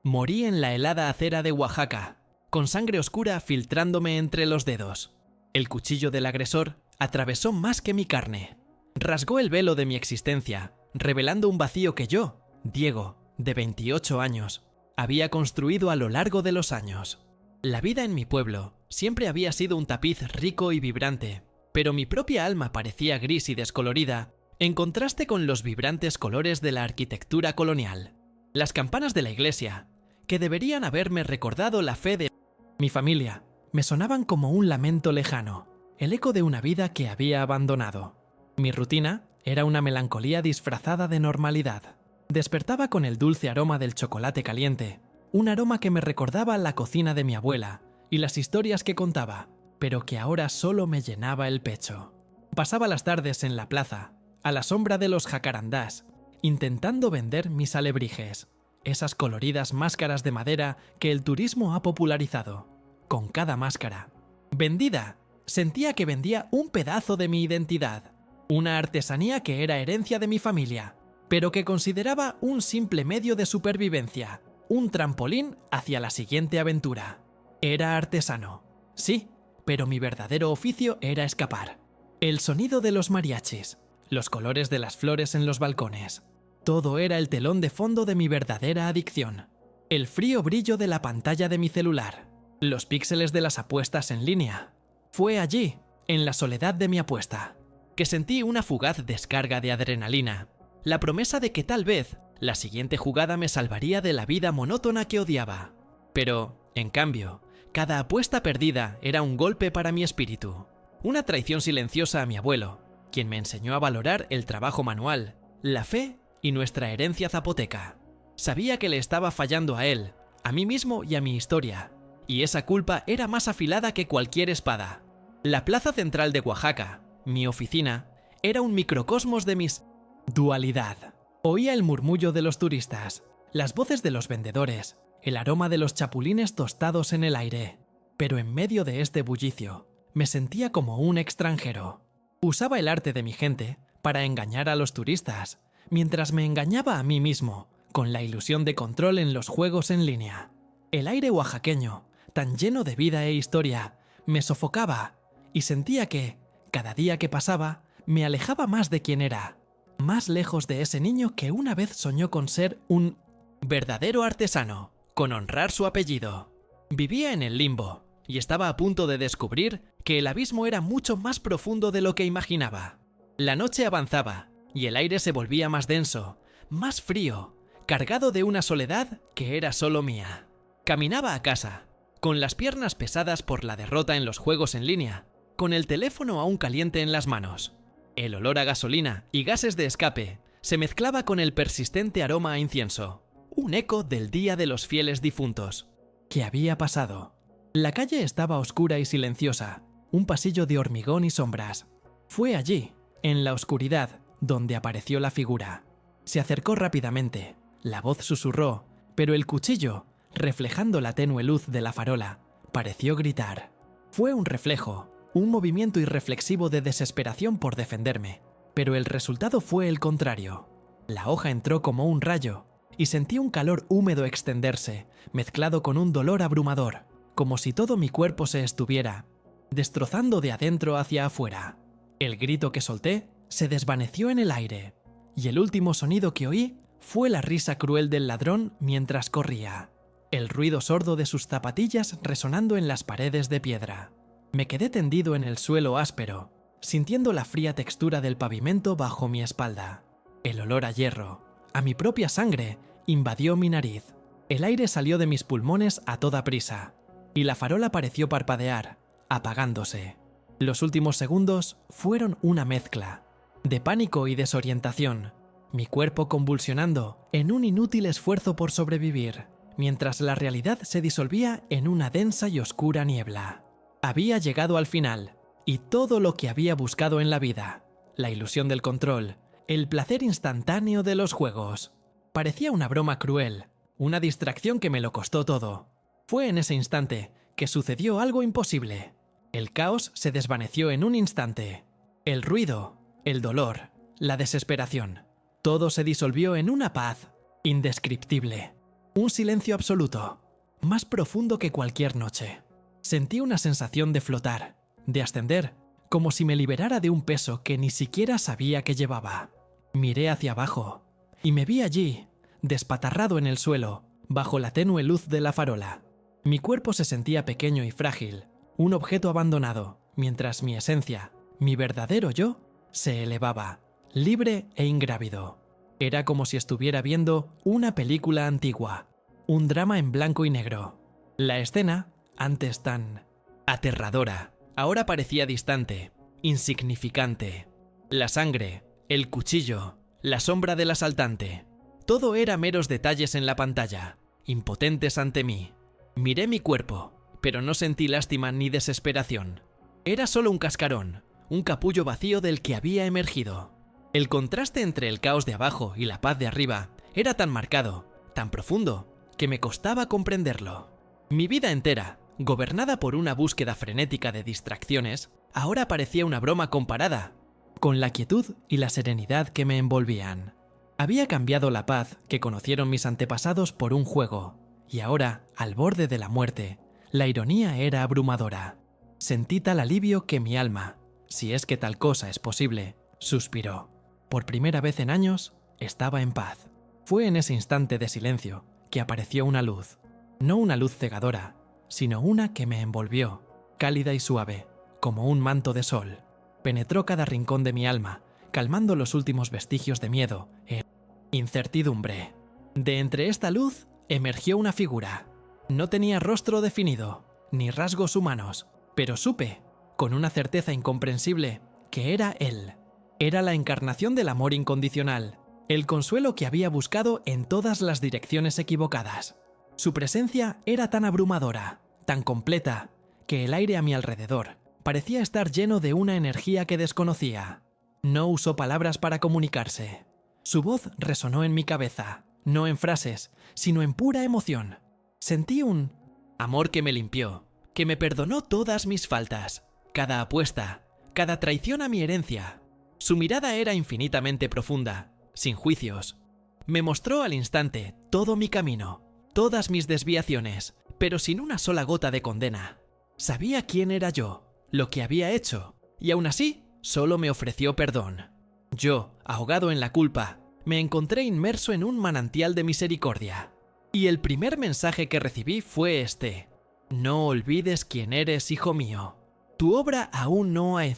Morí en la helada acera de Oaxaca, con sangre oscura filtrándome entre los dedos. El cuchillo del agresor atravesó más que mi carne. Rasgó el velo de mi existencia, revelando un vacío que yo, Diego, de 28 años, había construido a lo largo de los años. La vida en mi pueblo siempre había sido un tapiz rico y vibrante, pero mi propia alma parecía gris y descolorida, en contraste con los vibrantes colores de la arquitectura colonial. Las campanas de la iglesia, que deberían haberme recordado la fe de mi familia, me sonaban como un lamento lejano, el eco de una vida que había abandonado. Mi rutina era una melancolía disfrazada de normalidad. Despertaba con el dulce aroma del chocolate caliente, un aroma que me recordaba la cocina de mi abuela y las historias que contaba, pero que ahora solo me llenaba el pecho. Pasaba las tardes en la plaza, a la sombra de los jacarandás, intentando vender mis alebrijes, esas coloridas máscaras de madera que el turismo ha popularizado. Con cada máscara vendida, sentía que vendía un pedazo de mi identidad, una artesanía que era herencia de mi familia, pero que consideraba un simple medio de supervivencia, un trampolín hacia la siguiente aventura. Era artesano, sí, pero mi verdadero oficio era escapar. El sonido de los mariachis, los colores de las flores en los balcones, todo era el telón de fondo de mi verdadera adicción. El frío brillo de la pantalla de mi celular, los píxeles de las apuestas en línea. Fue allí, en la soledad de mi apuesta, que sentí una fugaz descarga de adrenalina, la promesa de que tal vez la siguiente jugada me salvaría de la vida monótona que odiaba. Pero, en cambio, cada apuesta perdida era un golpe para mi espíritu, una traición silenciosa a mi abuelo, quien me enseñó a valorar el trabajo manual, la fe y nuestra herencia zapoteca. Sabía que le estaba fallando a él, a mí mismo y a mi historia, y esa culpa era más afilada que cualquier espada. La plaza central de Oaxaca, mi oficina, era un microcosmos de mis dualidad. Oía el murmullo de los turistas, las voces de los vendedores, el aroma de los chapulines tostados en el aire. Pero en medio de este bullicio, me sentía como un extranjero. Usaba el arte de mi gente para engañar a los turistas, mientras me engañaba a mí mismo, con la ilusión de control en los juegos en línea. El aire oaxaqueño, tan lleno de vida e historia, me sofocaba y sentía que, cada día que pasaba, me alejaba más de quien era, más lejos de ese niño que una vez soñó con ser un verdadero artesano, con honrar su apellido. Vivía en el limbo y estaba a punto de descubrir que el abismo era mucho más profundo de lo que imaginaba. La noche avanzaba y el aire se volvía más denso, más frío, cargado de una soledad que era solo mía. Caminaba a casa, con las piernas pesadas por la derrota en los juegos en línea, con el teléfono aún caliente en las manos. El olor a gasolina y gases de escape se mezclaba con el persistente aroma a incienso, un eco del Día de los Fieles Difuntos. ¿Qué había pasado? La calle estaba oscura y silenciosa, un pasillo de hormigón y sombras. Fue allí, en la oscuridad, donde apareció la figura. Se acercó rápidamente, la voz susurró, pero el cuchillo, reflejando la tenue luz de la farola, pareció gritar. Fue un reflejo, un movimiento irreflexivo de desesperación por defenderme, pero el resultado fue el contrario. La hoja entró como un rayo, y sentí un calor húmedo extenderse, mezclado con un dolor abrumador, como si todo mi cuerpo se estuviera destrozando de adentro hacia afuera. El grito que solté se desvaneció en el aire, y el último sonido que oí fue la risa cruel del ladrón mientras corría, el ruido sordo de sus zapatillas resonando en las paredes de piedra. Me quedé tendido en el suelo áspero, sintiendo la fría textura del pavimento bajo mi espalda. El olor a hierro, a mi propia sangre, invadió mi nariz. El aire salió de mis pulmones a toda prisa, y la farola pareció parpadear, apagándose. Los últimos segundos fueron una mezcla de pánico y desorientación, mi cuerpo convulsionando en un inútil esfuerzo por sobrevivir, mientras la realidad se disolvía en una densa y oscura niebla. Había llegado al final, y todo lo que había buscado en la vida, la ilusión del control, el placer instantáneo de los juegos. Parecía una broma cruel, una distracción que me lo costó todo. Fue en ese instante que sucedió algo imposible. El caos se desvaneció en un instante. El ruido, el dolor, la desesperación, todo se disolvió en una paz indescriptible. Un silencio absoluto, más profundo que cualquier noche. Sentí una sensación de flotar, de ascender, como si me liberara de un peso que ni siquiera sabía que llevaba. Miré hacia abajo y me vi allí, despatarrado en el suelo, bajo la tenue luz de la farola. Mi cuerpo se sentía pequeño y frágil, un objeto abandonado, mientras mi esencia, mi verdadero yo, se elevaba, libre e ingrávido. Era como si estuviera viendo una película antigua, un drama en blanco y negro. La escena, antes tan aterradora, ahora parecía distante, insignificante. La sangre, el cuchillo, la sombra del asaltante, todo era meros detalles en la pantalla, impotentes ante mí. Miré mi cuerpo, pero no sentí lástima ni desesperación. Era solo un cascarón, un capullo vacío del que había emergido. El contraste entre el caos de abajo y la paz de arriba era tan marcado, tan profundo, que me costaba comprenderlo. Mi vida entera, gobernada por una búsqueda frenética de distracciones, ahora parecía una broma comparada con la quietud y la serenidad que me envolvían. Había cambiado la paz que conocieron mis antepasados por un juego, y ahora, al borde de la muerte, la ironía era abrumadora. Sentí tal alivio que mi alma, si es que tal cosa es posible, suspiró. Por primera vez en años, estaba en paz. Fue en ese instante de silencio que apareció una luz. No una luz cegadora, sino una que me envolvió, cálida y suave, como un manto de sol. Penetró cada rincón de mi alma, calmando los últimos vestigios de miedo e incertidumbre. De entre esta luz emergió una figura. No tenía rostro definido, ni rasgos humanos, pero supe, con una certeza incomprensible, que era él. Era la encarnación del amor incondicional, el consuelo que había buscado en todas las direcciones equivocadas. Su presencia era tan abrumadora, tan completa, que el aire a mi alrededor parecía estar lleno de una energía que desconocía. No usó palabras para comunicarse. Su voz resonó en mi cabeza, no en frases, sino en pura emoción. Sentí un amor que me limpió, que me perdonó todas mis faltas, cada apuesta, cada traición a mi herencia. Su mirada era infinitamente profunda, sin juicios. Me mostró al instante todo mi camino, todas mis desviaciones, pero sin una sola gota de condena. Sabía quién era yo, lo que había hecho, y aún así solo me ofreció perdón. Yo, ahogado en la culpa, me encontré inmerso en un manantial de misericordia. Y el primer mensaje que recibí fue este: no olvides quién eres, hijo mío. Tu obra aún no ha y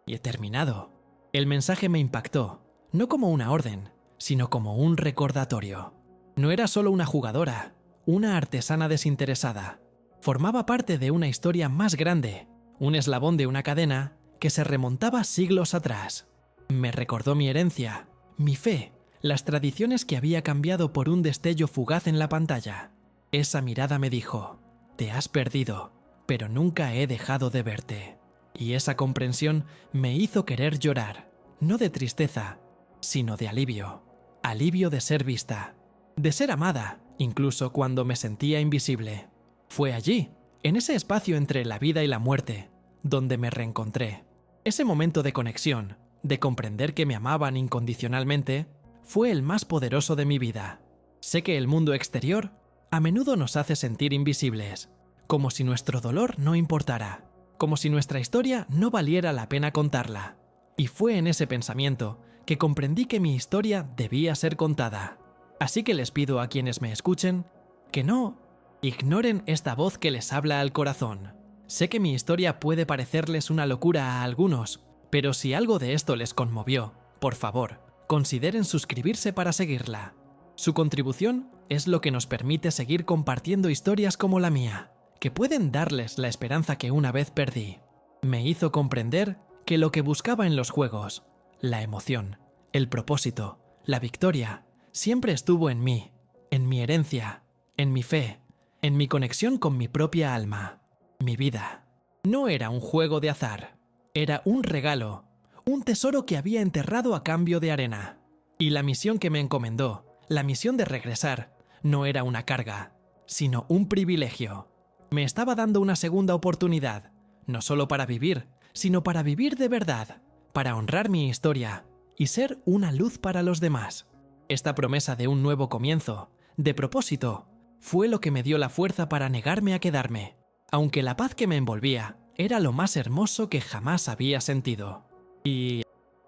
he terminado. El mensaje me impactó, no como una orden, sino como un recordatorio. No era solo una jugadora, una artesana desinteresada. Formaba parte de una historia más grande, un eslabón de una cadena que se remontaba siglos atrás. Me recordó mi herencia, mi fe, las tradiciones que había cambiado por un destello fugaz en la pantalla. Esa mirada me dijo: te has perdido, pero nunca he dejado de verte. Y esa comprensión me hizo querer llorar, no de tristeza, sino de alivio. Alivio de ser vista, de ser amada, incluso cuando me sentía invisible. Fue allí, en ese espacio entre la vida y la muerte, donde me reencontré. Ese momento de conexión, de comprender que me amaban incondicionalmente, fue el más poderoso de mi vida. Sé que el mundo exterior a menudo nos hace sentir invisibles, como si nuestro dolor no importara, como si nuestra historia no valiera la pena contarla. Y fue en ese pensamiento que comprendí que mi historia debía ser contada. Así que les pido a quienes me escuchen que no ignoren esta voz que les habla al corazón. Sé que mi historia puede parecerles una locura a algunos, pero si algo de esto les conmovió, por favor, consideren suscribirse para seguirla. Su contribución es lo que nos permite seguir compartiendo historias como la mía, que pueden darles la esperanza que una vez perdí. Me hizo comprender que lo que buscaba en los juegos, la emoción, el propósito, la victoria, siempre estuvo en mí, en mi herencia, en mi fe, en mi conexión con mi propia alma. Mi vida no era un juego de azar, era un regalo, un tesoro que había enterrado a cambio de arena. Y la misión que me encomendó, la misión de regresar, no era una carga, sino un privilegio. Me estaba dando una segunda oportunidad, no solo para vivir, sino para vivir de verdad, para honrar mi historia y ser una luz para los demás. Esta promesa de un nuevo comienzo, de propósito, fue lo que me dio la fuerza para negarme a quedarme, aunque la paz que me envolvía era lo más hermoso que jamás había sentido. Y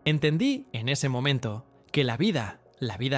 entendí en ese momento que la vida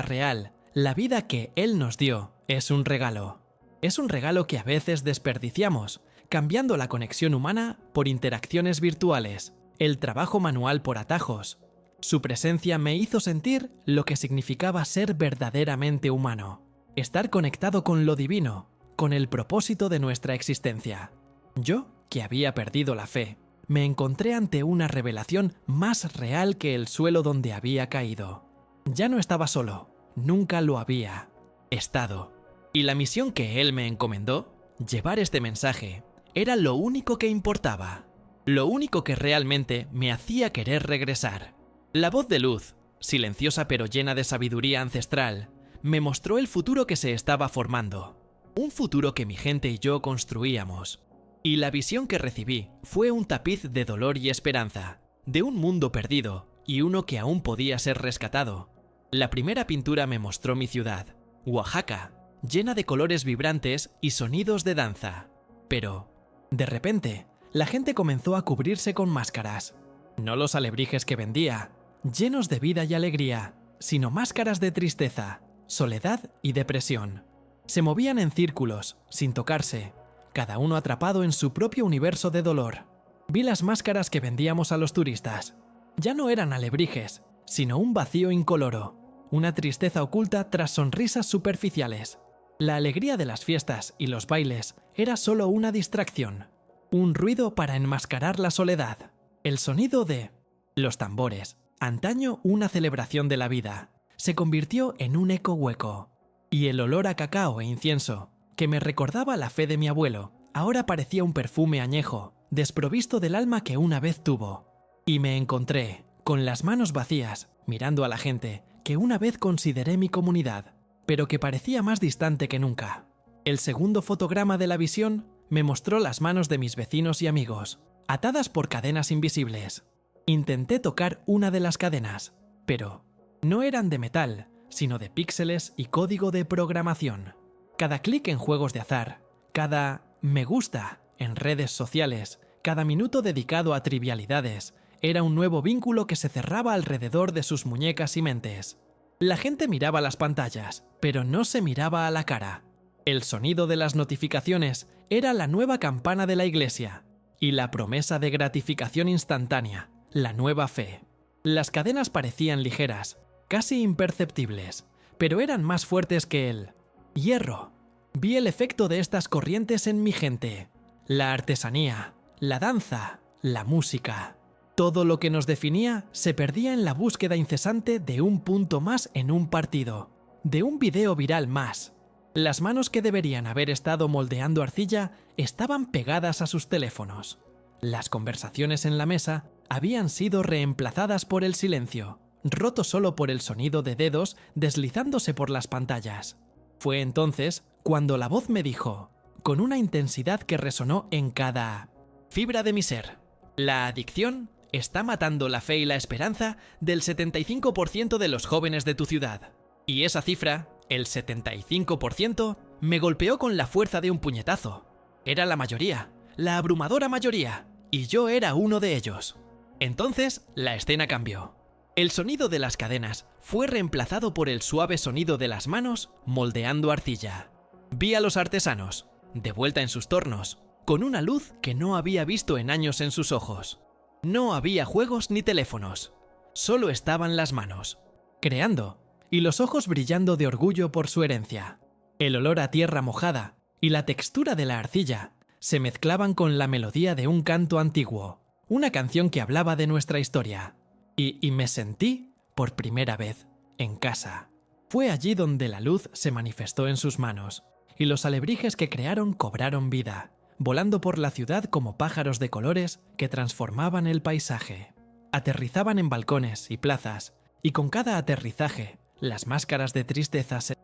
real, la vida que Él nos dio, es un regalo. Es un regalo que a veces desperdiciamos, cambiando la conexión humana por interacciones virtuales, el trabajo manual por atajos. Su presencia me hizo sentir lo que significaba ser verdaderamente humano, estar conectado con lo divino, con el propósito de nuestra existencia. Yo, que había perdido la fe, me encontré ante una revelación más real que el suelo donde había caído. Ya no estaba solo, nunca lo había estado. Y la misión que Él me encomendó, llevar este mensaje, era lo único que importaba, lo único que realmente me hacía querer regresar. La voz de luz, silenciosa pero llena de sabiduría ancestral, me mostró el futuro que se estaba formando, un futuro que mi gente y yo construíamos. Y la visión que recibí fue un tapiz de dolor y esperanza, de un mundo perdido y uno que aún podía ser rescatado. La primera pintura me mostró mi ciudad, Oaxaca, llena de colores vibrantes y sonidos de danza. Pero, de repente, la gente comenzó a cubrirse con máscaras. No los alebrijes que vendía, llenos de vida y alegría, sino máscaras de tristeza, soledad y depresión. Se movían en círculos, sin tocarse, cada uno atrapado en su propio universo de dolor. Vi las máscaras que vendíamos a los turistas. Ya no eran alebrijes, sino un vacío incoloro, una tristeza oculta tras sonrisas superficiales. La alegría de las fiestas y los bailes era solo una distracción, un ruido para enmascarar la soledad. El sonido de los tambores, antaño una celebración de la vida, se convirtió en un eco hueco. Y el olor a cacao e incienso, que me recordaba la fe de mi abuelo, ahora parecía un perfume añejo, desprovisto del alma que una vez tuvo. Y me encontré, con las manos vacías, mirando a la gente que una vez consideré mi comunidad, pero que parecía más distante que nunca. El segundo fotograma de la visión me mostró las manos de mis vecinos y amigos, atadas por cadenas invisibles. Intenté tocar una de las cadenas, pero no eran de metal, sino de píxeles y código de programación. Cada clic en juegos de azar, cada me gusta en redes sociales, cada minuto dedicado a trivialidades, era un nuevo vínculo que se cerraba alrededor de sus muñecas y mentes. La gente miraba las pantallas, pero no se miraba a la cara. El sonido de las notificaciones era la nueva campana de la iglesia, y la promesa de gratificación instantánea, la nueva fe. Las cadenas parecían ligeras, casi imperceptibles, pero eran más fuertes que el hierro. Vi el efecto de estas corrientes en mi gente, la artesanía, la danza, la música. Todo lo que nos definía se perdía en la búsqueda incesante de un punto más en un partido, de un video viral más. Las manos que deberían haber estado moldeando arcilla estaban pegadas a sus teléfonos. Las conversaciones en la mesa habían sido reemplazadas por el silencio, roto solo por el sonido de dedos deslizándose por las pantallas. Fue entonces cuando la voz me dijo, con una intensidad que resonó en cada fibra de mi ser: la adicción está matando la fe y la esperanza del 75% de los jóvenes de tu ciudad. Y esa cifra, el 75%, me golpeó con la fuerza de un puñetazo. Era la mayoría, la abrumadora mayoría, y yo era uno de ellos. Entonces, la escena cambió. El sonido de las cadenas fue reemplazado por el suave sonido de las manos moldeando arcilla. Vi a los artesanos, de vuelta en sus tornos, con una luz que no había visto en años en sus ojos. No había juegos ni teléfonos, solo estaban las manos, creando, y los ojos brillando de orgullo por su herencia. El olor a tierra mojada y la textura de la arcilla se mezclaban con la melodía de un canto antiguo, una canción que hablaba de nuestra historia. Y me sentí, por primera vez, en casa. Fue allí donde la luz se manifestó en sus manos, y los alebrijes que crearon cobraron vida, volando por la ciudad como pájaros de colores que transformaban el paisaje. Aterrizaban en balcones y plazas, y con cada aterrizaje, las máscaras de tristeza se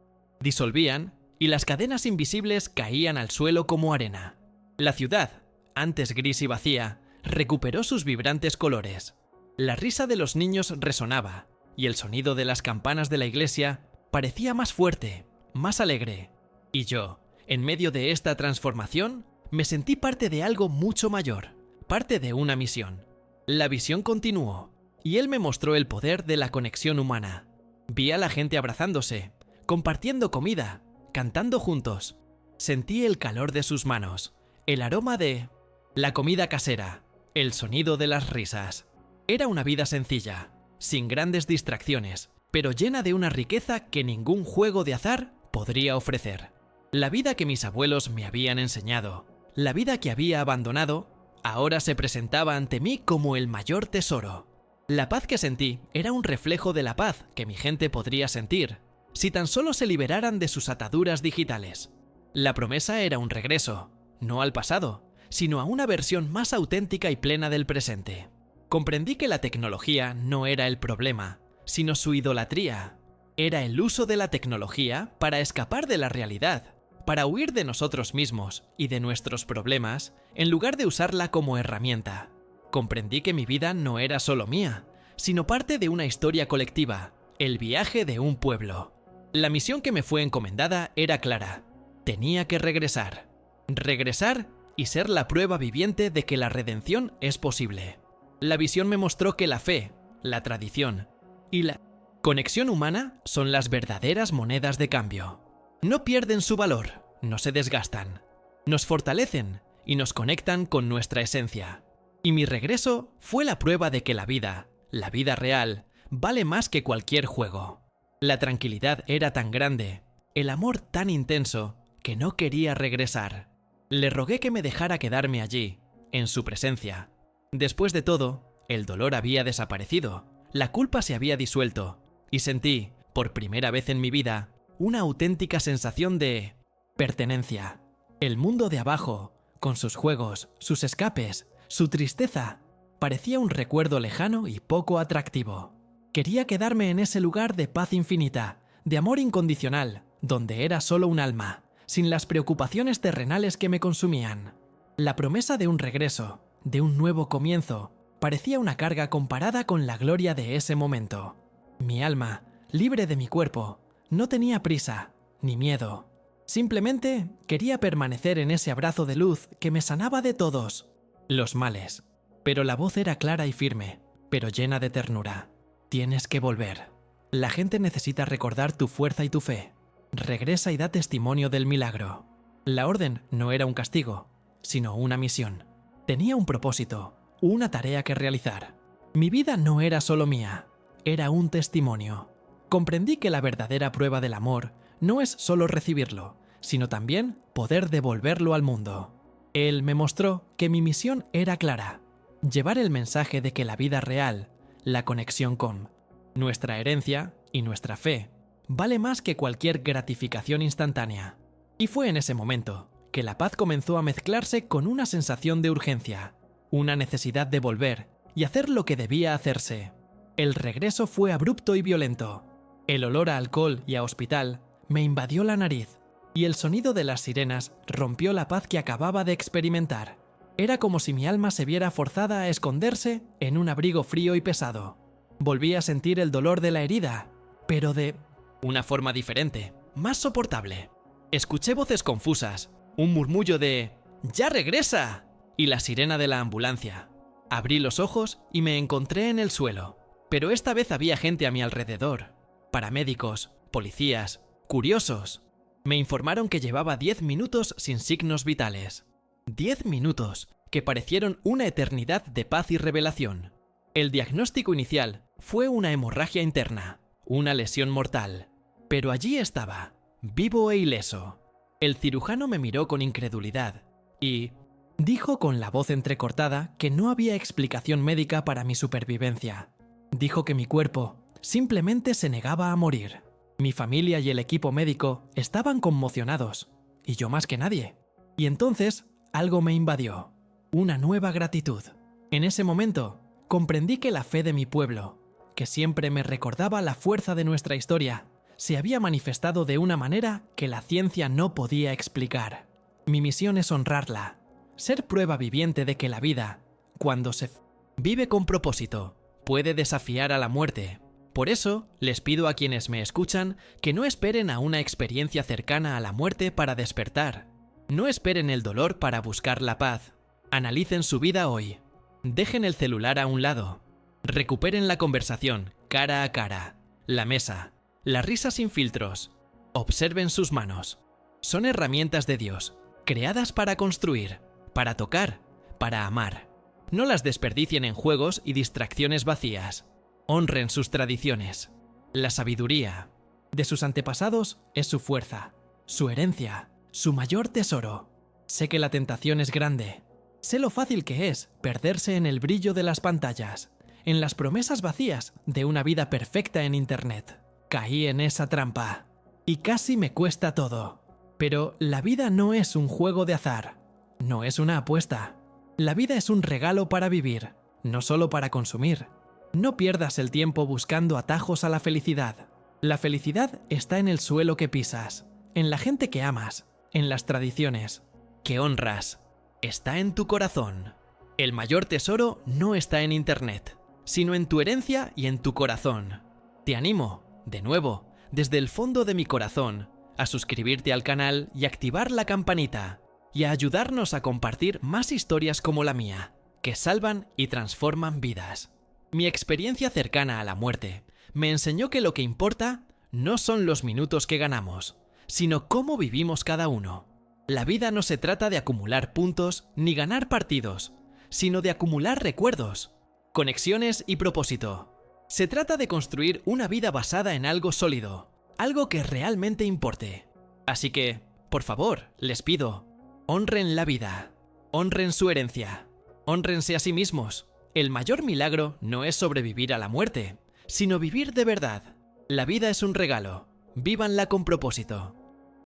disolvían y las cadenas invisibles caían al suelo como arena. La ciudad, antes gris y vacía, recuperó sus vibrantes colores. La risa de los niños resonaba, y el sonido de las campanas de la iglesia parecía más fuerte, más alegre. Y yo, en medio de esta transformación, me sentí parte de algo mucho mayor, parte de una misión. La visión continuó, y él me mostró el poder de la conexión humana. Vi a la gente abrazándose, compartiendo comida, cantando juntos. Sentí el calor de sus manos, el aroma de la comida casera, el sonido de las risas. Era una vida sencilla, sin grandes distracciones, pero llena de una riqueza que ningún juego de azar podría ofrecer. La vida que mis abuelos me habían enseñado, la vida que había abandonado, ahora se presentaba ante mí como el mayor tesoro. La paz que sentí era un reflejo de la paz que mi gente podría sentir si tan solo se liberaran de sus ataduras digitales. La promesa era un regreso, no al pasado, sino a una versión más auténtica y plena del presente. Comprendí que la tecnología no era el problema, sino su idolatría. Era el uso de la tecnología para escapar de la realidad, para huir de nosotros mismos y de nuestros problemas, en lugar de usarla como herramienta. Comprendí que mi vida no era solo mía, sino parte de una historia colectiva, el viaje de un pueblo. La misión que me fue encomendada era clara. Tenía que regresar. Regresar y ser la prueba viviente de que la redención es posible. La visión me mostró que la fe, la tradición y la conexión humana son las verdaderas monedas de cambio. No pierden su valor, no se desgastan. Nos fortalecen y nos conectan con nuestra esencia. Y mi regreso fue la prueba de que la vida real, vale más que cualquier juego. La tranquilidad era tan grande, el amor tan intenso, que no quería regresar. Le rogué que me dejara quedarme allí, en su presencia. Después de todo, el dolor había desaparecido, la culpa se había disuelto, y sentí, por primera vez en mi vida, una auténtica sensación de pertenencia. El mundo de abajo, con sus juegos, sus escapes, su tristeza, parecía un recuerdo lejano y poco atractivo. Quería quedarme en ese lugar de paz infinita, de amor incondicional, donde era solo un alma, sin las preocupaciones terrenales que me consumían. La promesa de un regreso, de un nuevo comienzo, parecía una carga comparada con la gloria de ese momento. Mi alma, libre de mi cuerpo, no tenía prisa, ni miedo. Simplemente quería permanecer en ese abrazo de luz que me sanaba de todos los males. Pero la voz era clara y firme, pero llena de ternura. Tienes que volver. La gente necesita recordar tu fuerza y tu fe. Regresa y da testimonio del milagro. La orden no era un castigo, sino una misión. Tenía un propósito, una tarea que realizar. Mi vida no era solo mía, era un testimonio. Comprendí que la verdadera prueba del amor no es solo recibirlo, sino también poder devolverlo al mundo. Él me mostró que mi misión era clara: llevar el mensaje de que la vida real, la conexión con nuestra herencia y nuestra fe, vale más que cualquier gratificación instantánea. Y fue en ese momento que la paz comenzó a mezclarse con una sensación de urgencia, una necesidad de volver y hacer lo que debía hacerse. El regreso fue abrupto y violento. El olor a alcohol y a hospital me invadió la nariz, y el sonido de las sirenas rompió la paz que acababa de experimentar. Era como si mi alma se viera forzada a esconderse en un abrigo frío y pesado. Volví a sentir el dolor de la herida, pero de una forma diferente, más soportable. Escuché voces confusas, un murmullo de ¡ya regresa!, y la sirena de la ambulancia. Abrí los ojos y me encontré en el suelo, pero esta vez había gente a mi alrededor. Paramédicos, policías, curiosos. Me informaron que llevaba 10 minutos sin signos vitales. 10 minutos que parecieron una eternidad de paz y revelación. El diagnóstico inicial fue una hemorragia interna, una lesión mortal. Pero allí estaba, vivo e ileso. El cirujano me miró con incredulidad y dijo con la voz entrecortada que no había explicación médica para mi supervivencia. Dijo que mi cuerpo simplemente se negaba a morir. Mi familia y el equipo médico estaban conmocionados, y yo más que nadie. Y entonces algo me invadió, una nueva gratitud. En ese momento comprendí que la fe de mi pueblo, que siempre me recordaba la fuerza de nuestra historia, se había manifestado de una manera que la ciencia no podía explicar. Mi misión es honrarla, ser prueba viviente de que la vida, cuando se vive con propósito, puede desafiar a la muerte, Por eso, les pido a quienes me escuchan que no esperen a una experiencia cercana a la muerte para despertar. No esperen el dolor para buscar la paz. Analicen su vida hoy. Dejen el celular a un lado. Recuperen la conversación cara a cara, la mesa, la risa sin filtros. Observen sus manos. Son herramientas de Dios, creadas para construir, para tocar, para amar. No las desperdicien en juegos y distracciones vacías. Honren sus tradiciones. La sabiduría de sus antepasados es su fuerza, su herencia, su mayor tesoro. Sé que la tentación es grande. Sé lo fácil que es perderse en el brillo de las pantallas, en las promesas vacías de una vida perfecta en Internet. Caí en esa trampa. Y casi me cuesta todo. Pero la vida no es un juego de azar. No es una apuesta. La vida es un regalo para vivir, no solo para consumir. No pierdas el tiempo buscando atajos a la felicidad. La felicidad está en el suelo que pisas, en la gente que amas, en las tradiciones que honras. Está en tu corazón. El mayor tesoro no está en Internet, sino en tu herencia y en tu corazón. Te animo, de nuevo, desde el fondo de mi corazón, a suscribirte al canal y activar la campanita, y a ayudarnos a compartir más historias como la mía, que salvan y transforman vidas. Mi experiencia cercana a la muerte me enseñó que lo que importa no son los minutos que ganamos, sino cómo vivimos cada uno. La vida no se trata de acumular puntos ni ganar partidos, sino de acumular recuerdos, conexiones y propósito. Se trata de construir una vida basada en algo sólido, algo que realmente importe. Así que, por favor, les pido, honren la vida, honren su herencia, hónrense a sí mismos. El mayor milagro no es sobrevivir a la muerte, sino vivir de verdad. La vida es un regalo, vívanla con propósito.